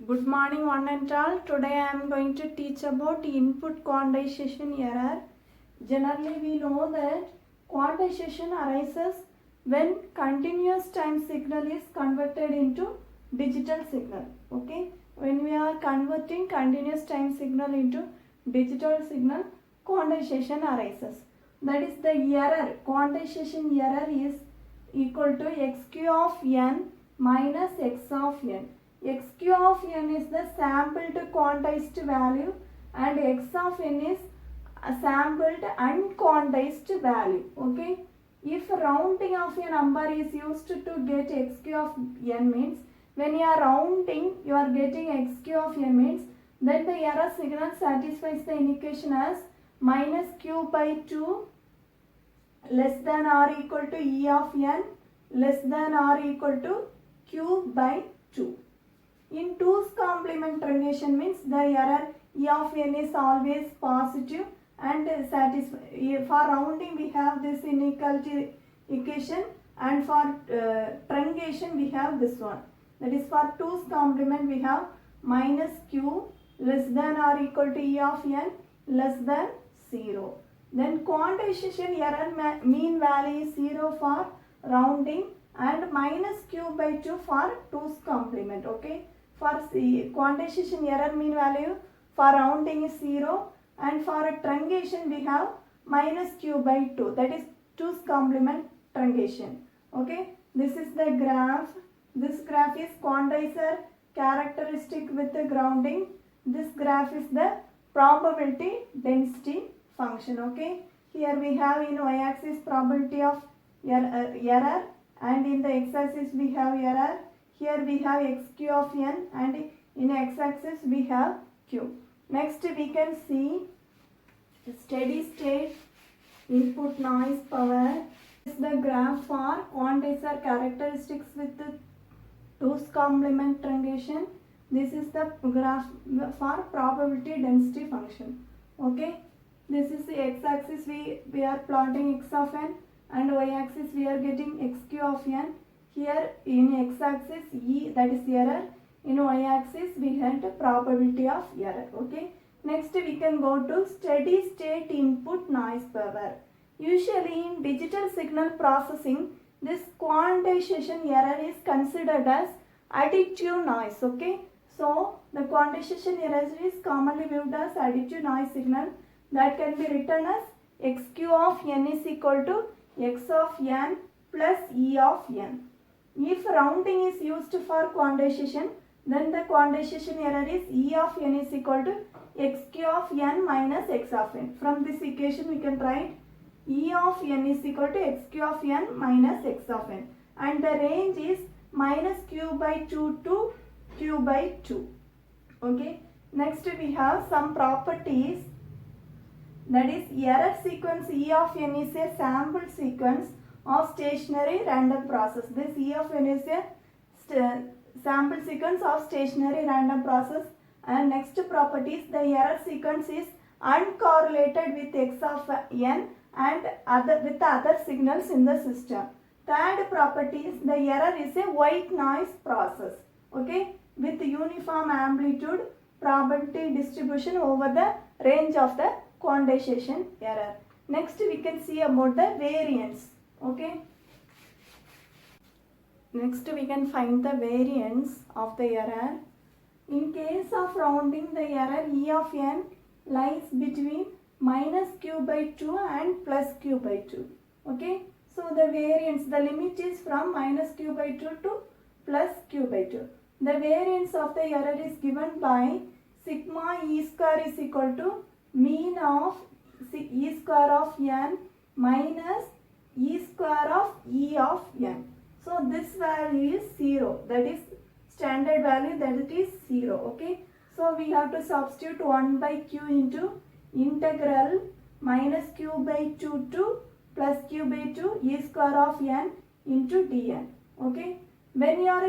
Good morning one and all. Today I am going to teach about input quantization error. Generally we know that quantization arises when continuous time signal is converted into digital signal. Okay, when we are converting continuous time signal into digital signal, quantization arises. That is the error. Quantization error is equal to xq of n minus x of n. xq of n is the sampled quantized value and x of n is a sampled unquantized value. Okay, if rounding of a number is used to get xq of n means when you are rounding you are getting xq of n means then the error signal satisfies the equation as minus q by 2 less than or equal to e of n less than or equal to q by 2. In 2's complement truncation means the error e of n is always positive and for rounding we have this inequality equation and for truncation we have this one. That is for 2's complement we have minus q less than or equal to e of n less than 0. Then quantization error mean value is 0 for rounding and minus q by 2 for 2's complement. Okay. For quantization error mean value for rounding is 0 and for a truncation we have minus q by 2, that is 2's complement truncation. Okay, this is the graph. This graph is quantizer characteristic with the grounding. This graph is the probability density function. Okay, here we have in y-axis probability of error and in the x-axis we have error. Here we have xq of n and in x-axis we have q. Next we can see steady state input noise power. This is the graph for quantizer characteristics with the 2's complement truncation. This is the graph for probability density function. Okay, this is the x-axis we are plotting x of n and y-axis we are getting xq of n. Here in x-axis E, that is error, in y-axis we had probability of error. Okay. Next we can go to steady state input noise power. Usually in digital signal processing this quantization error is considered as additive noise. Okay. So the quantization error is commonly viewed as additive noise signal that can be written as xq of n is equal to x of n plus e of n. If rounding is used for quantization, then the quantization error is e of n is equal to xq of n minus x of n. From this equation we can write e of n is equal to xq of n minus x of n and the range is minus q by 2 to q by 2. Okay. Next we have some properties, that is error sequence e of n is a sample sequence of stationary random process. This e of n is a sample sequence of stationary random process. And next property is the error sequence is uncorrelated with x of n and with other signals in the system. Third property is the error is a white noise process. Okay, with uniform amplitude probability distribution over the range of the quantization error. Next we can see about the variance. Okay, next we can find the variance of the error. In case of rounding, the error e of n lies between minus q by 2 and plus q by 2. Okay, so the variance, the limit is from minus q by 2 to plus q by 2. The variance of the error is given by sigma e square is equal to mean of e square of n minus e square of e of n. So this value is 0, that is standard value, that it is 0. Okay, so we have to substitute 1 by q into integral minus q by 2 to plus q by 2 e square of n into dn. Okay, when you are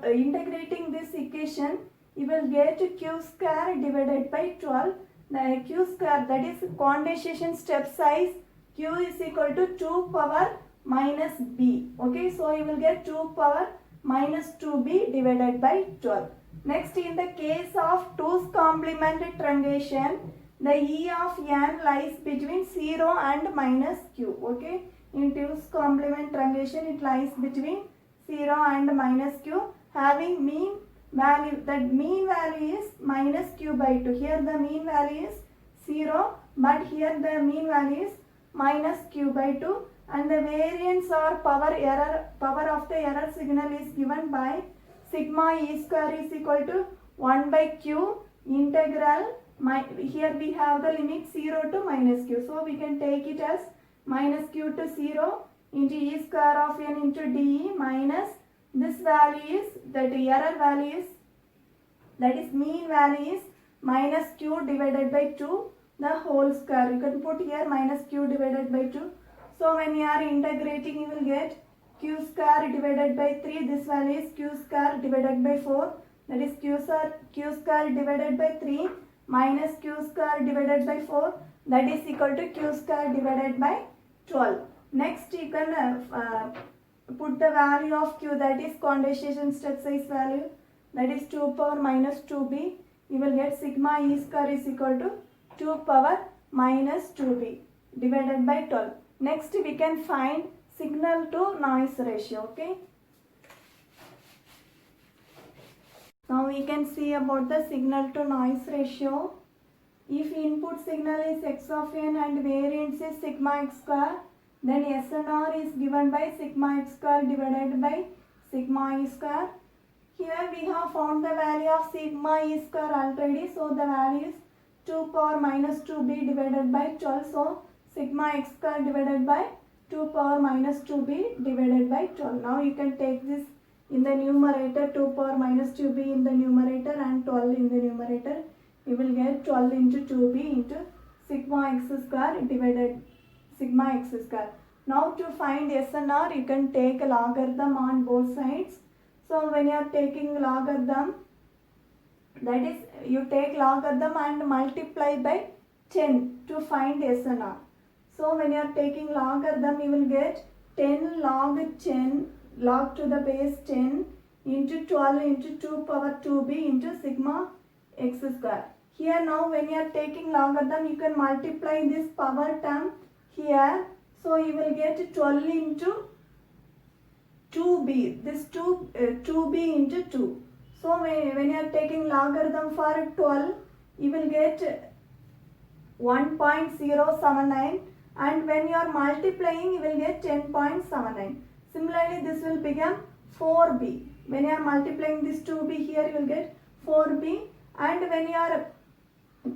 integrating this equation you will get q square divided by 12. The q square, that is quantization step size, q is equal to 2 power minus b. Okay, so you will get 2 power minus 2b divided by 12. Next, in the case of 2's complement truncation, the E of n lies between 0 and minus q. Okay, in 2's complement truncation, it lies between 0 and minus q, having mean value. That mean value is minus q by 2. Here the mean value is 0, but here the mean value is minus q by 2, and the variance or power of the error signal is given by sigma e square is equal to 1 by q integral. Here we have the limit 0 to minus q, so we can take it as minus q to 0 into e square of n into dE minus this value is, that error value is, that is mean value is minus q divided by 2 the whole square. You can put here minus q divided by 2. So when you are integrating, you will get q square divided by 3. This value is q square divided by 4. That is q square divided by 3 minus q square divided by 4. That is equal to q square divided by 12. Next, you can put the value of q, that is condensation step size value, that is 2 power minus 2b. You will get sigma e square is equal to 2 power minus 2b divided by 12. Next, we can find signal to noise ratio. Okay. Now we can see about the signal to noise ratio. If input signal is x of n and variance is sigma x square, then SNR is given by sigma x square divided by sigma e square. Here we have found the value of sigma e square already, so the value is 2 power minus 2b divided by 12. So sigma x square divided by 2 power minus 2b divided by 12. Now you can take this in the numerator, 2 power minus 2b in the numerator and 12 in the numerator. You will get 12 into 2b into sigma x square divided sigma x square. Now to find SNR, you can take a logarithm on both sides. So when you are taking logarithm, that is, you take logarithm and multiply by 10 to find SNR. So when you are taking logarithm, you will get 10 log 10 log to the base 10 into 12 into 2 power 2b into sigma x square. Here now when you are taking logarithm, you can multiply this power term here. So you will get 12 into 2b, this 2b into 2. So when you are taking logarithm for 12, you will get 1.079, and when you are multiplying, you will get 10.79. Similarly, this will become 4b. When you are multiplying this 2b here, you will get 4b, and when you are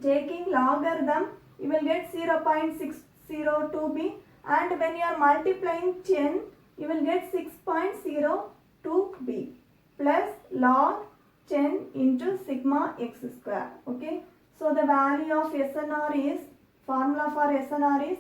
taking logarithm, you will get 0.602b, and when you are multiplying 10, you will get 6.02b plus log 10 into sigma x square. Okay, so the value of SNR is, formula for SNR is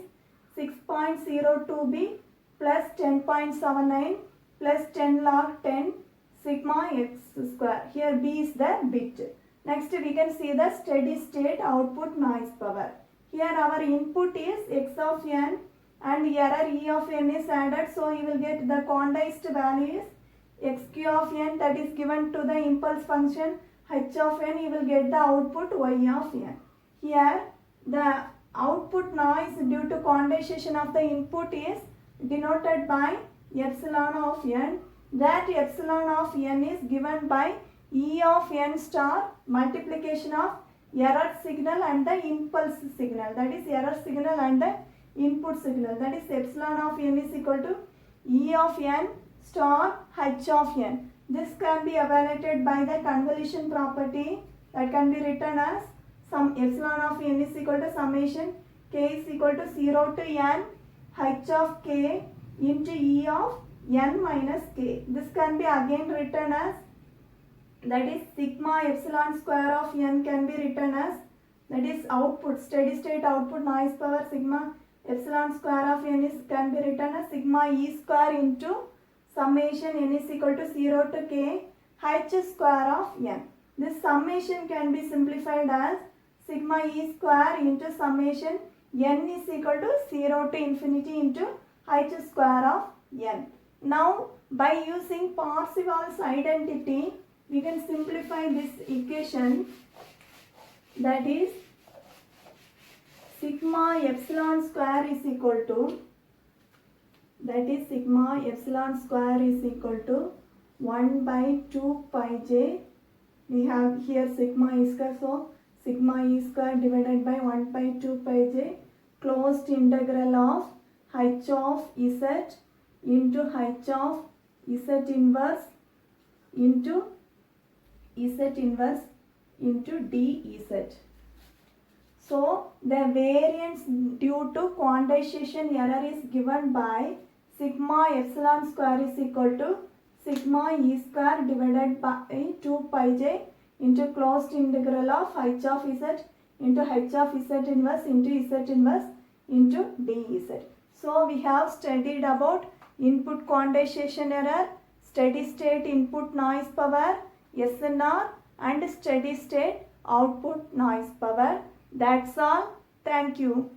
6.02b plus 10.79 plus 10 log 10 sigma x square. Here b is the bit. Next, we can see the steady state output noise power. Here our input is x of n and error e of n is added, so you will get the quantized value is xq of n, that is given to the impulse function h of n. You will get the output y of n. Here the output noise due to quantization of the input is denoted by epsilon of n. That epsilon of n is given by E of n star multiplication of error signal and the impulse signal, that is error signal and the input signal, that is epsilon of n is equal to E of n star h of n. This can be evaluated by the convolution property, that can be written as some epsilon of n is equal to summation k is equal to 0 to n h of k into E of n minus k. This can be again written as, that is sigma epsilon square of n can be written as, that is output, steady state output noise power sigma epsilon square of n is can be written as sigma e square into summation n is equal to 0 to k h square of n. This summation can be simplified as sigma e square into summation n is equal to 0 to infinity into h square of n. Now by using Parseval's identity, we can simplify this equation, that is sigma epsilon square is equal to, that is sigma epsilon square is equal to 1 by 2 pi j. We have here sigma e square, so sigma e square divided by 1 by 2 pi j closed integral of h of z into h of z inverse into z inverse into dz. So the variance due to quantization error is given by sigma epsilon square is equal to sigma e square divided by 2 pi j into closed integral of h of z into h of z inverse into z inverse into dz. So we have studied about input quantization error, steady state input noise power SNR and steady state output noise power. That's all. Thank you.